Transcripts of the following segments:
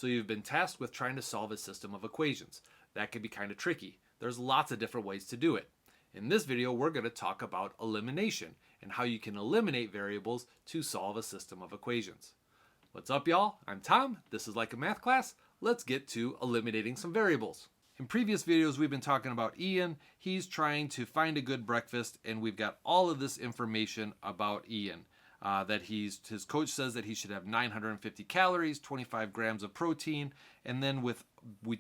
So you've been tasked with trying to solve a system of equations. That can be kind of tricky. There's lots of different ways to do it. In this video, we're going to talk about elimination and how you can eliminate variables to solve a system of equations. What's up, y'all? I'm Tom. This is Like a Math Class. Let's get to eliminating some variables. In previous videos, we've been talking about Ian. He's trying to find a good breakfast, and we've got all of this information about Ian. His coach says that he should have 950 calories, 25 grams of protein, and then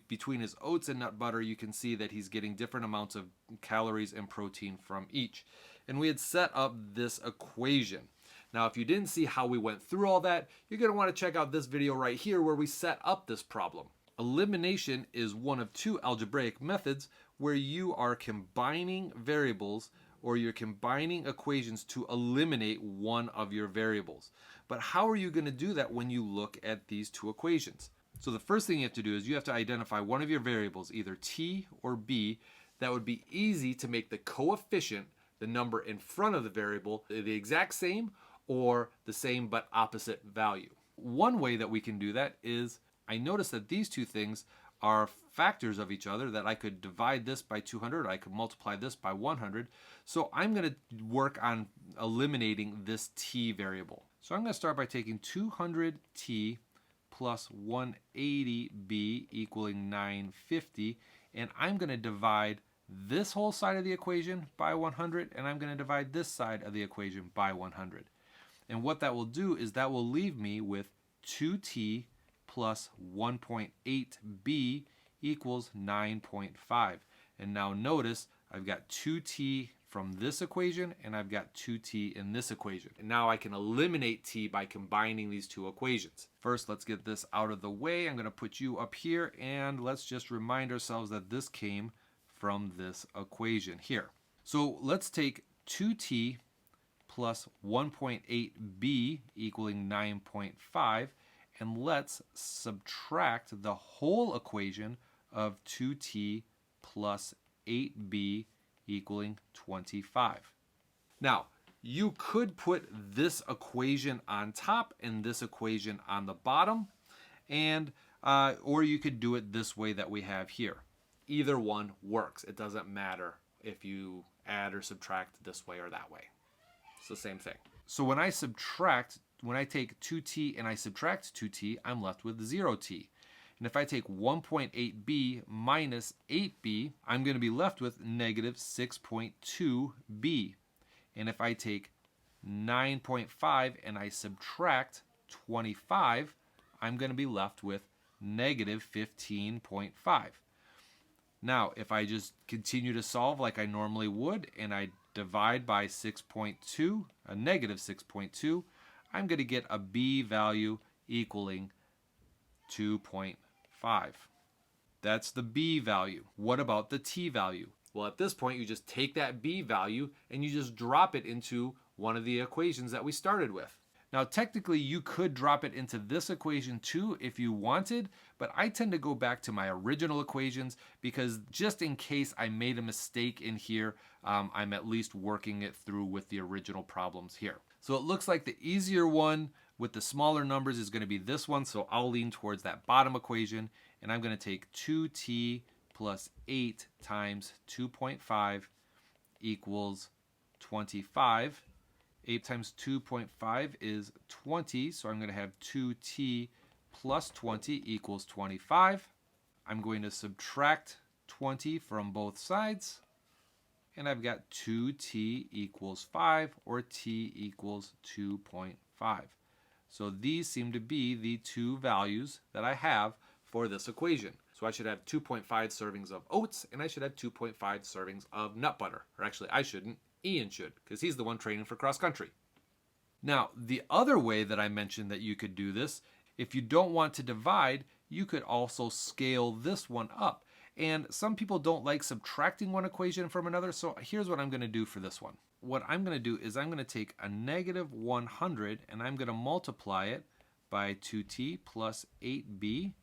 between his oats and nut butter, you can see that he's getting different amounts of calories and protein from each. And we had set up this equation. Now, if you didn't see how we went through all that, you're going to want to check out this video right here where we set up this problem. Elimination is one of two algebraic methods where you are combining variables or you're combining equations to eliminate one of your variables. But how are you going to do that when you look at these two equations? So the first thing you have to do is you have to identify one of your variables, either t or b, that would be easy to make the coefficient, the number in front of the variable, the exact same or the same but opposite value. One way that we can do that is I notice that these two things are factors of each other, that I could divide this by 200, I could multiply this by 100. So I'm going to work on eliminating this t variable. So I'm going to start by taking 200t plus 180b equaling 950, and I'm going to divide this whole side of the equation by 100, and I'm going to divide this side of the equation by 100. And what that will do is that will leave me with 2t plus 1.8b equals 9.5. And now notice I've got 2t from this equation and I've got 2t in this equation. And now I can eliminate t by combining these two equations. First, let's get this out of the way. I'm going to put you up here and let's just remind ourselves that this came from this equation here. So let's take 2t plus 1.8b equaling 9.5, and let's subtract the whole equation of 2t plus 8b equaling 25. Now, you could put this equation on top and this equation on the bottom, and or you could do it this way that we have here. Either one works. It doesn't matter if you add or subtract this way or that way. It's the same thing. So when I take 2t and I subtract 2t, I'm left with 0t. And if I take 1.8b minus 8b, I'm going to be left with negative 6.2b. And if I take 9.5 and I subtract 25, I'm going to be left with negative 15.5. Now, if I just continue to solve like I normally would, and I divide by 6.2, a negative 6.2, I'm going to get a b value equaling 2.5. That's the b value. What about the t value? Well, at this point, you just take that b value and you just drop it into one of the equations that we started with. Now, technically, you could drop it into this equation too if you wanted, but I tend to go back to my original equations because just in case I made a mistake in here, I'm at least working it through with the original problems here. So it looks like the easier one with the smaller numbers is going to be this one, so I'll lean towards that bottom equation, and I'm going to take 2t plus 8 times 2.5 equals 25. 8 times 2.5 is 20, so I'm going to have 2t plus 20 equals 25. I'm going to subtract 20 from both sides, and I've got 2t equals 5, or t equals 2.5. So these seem to be the two values that I have for this equation. So I should have 2.5 servings of oats, and I should have 2.5 servings of nut butter. Or actually, I shouldn't. Ian should, because he's the one training for cross country. Now, the other way that I mentioned that you could do this, if you don't want to divide, you could also scale this one up. And some people don't like subtracting one equation from another, so here's what I'm going to do for this one. What I'm going to do is I'm going to take a negative 100 and I'm going to multiply it by 2t plus 8b,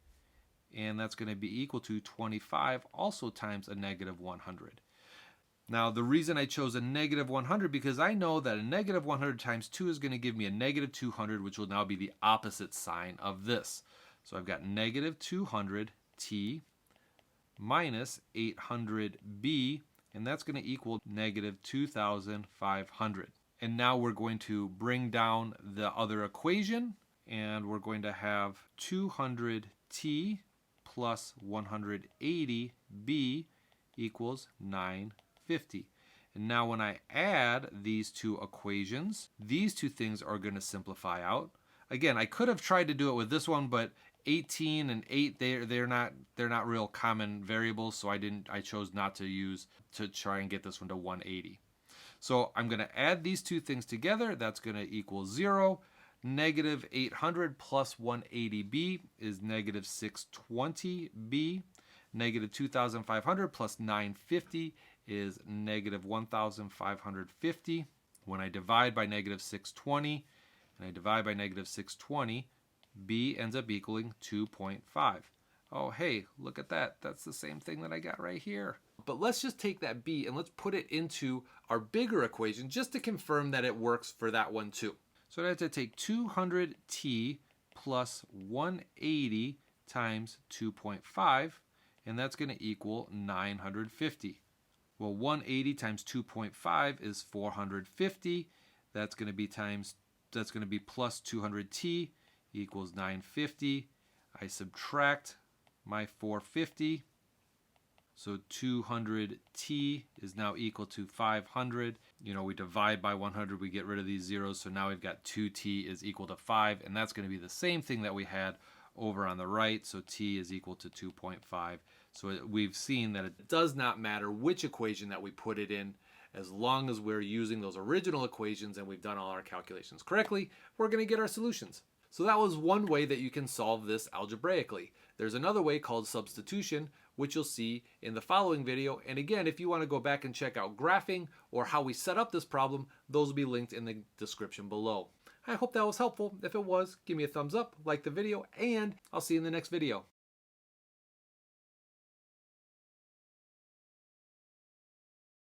and that's going to be equal to 25, also times a negative 100. Now, the reason I chose a negative 100 because I know that a negative 100 times 2 is going to give me a negative 200, which will now be the opposite sign of this. So I've got negative 200t minus 800b, and that's going to equal negative 2,500. And now we're going to bring down the other equation, and we're going to have 200t plus 180b equals 950. And now when I add these two equations, these two things are going to simplify out. Again, I could have tried to do it with this one, but 18 and 8, they're not real common variables, so I chose not to try and get this one to 180. So I'm going to add these two things together. That's going to equal 0. Negative 800 plus 180b is negative 620b. Negative 2,500 plus 950 is negative 1,550. When I divide by negative 620 and I divide by negative 620, b ends up equaling 2.5. Oh, hey, look at that. That's the same thing that I got right here. But let's just take that b and let's put it into our bigger equation just to confirm that it works for that one too. So I have to take 200t plus 180 times 2.5, and that's going to equal 950. Well, 180 times 2.5 is 450. That's going to be plus 200t equals 950. I subtract my 450. So 200t is now equal to 500. We divide by 100, we get rid of these zeros, so now we've got 2t is equal to 5, and that's going to be the same thing that we had over on the right, so t is equal to 2.5. So we've seen that it does not matter which equation that we put it in, as long as we're using those original equations and we've done all our calculations correctly, we're going to get our solutions. So that was one way that you can solve this algebraically. There's another way called substitution, which you'll see in the following video. And again, if you want to go back and check out graphing or how we set up this problem, those will be linked in the description below. I hope that was helpful. If it was, give me a thumbs up, like the video, and I'll see you in the next video.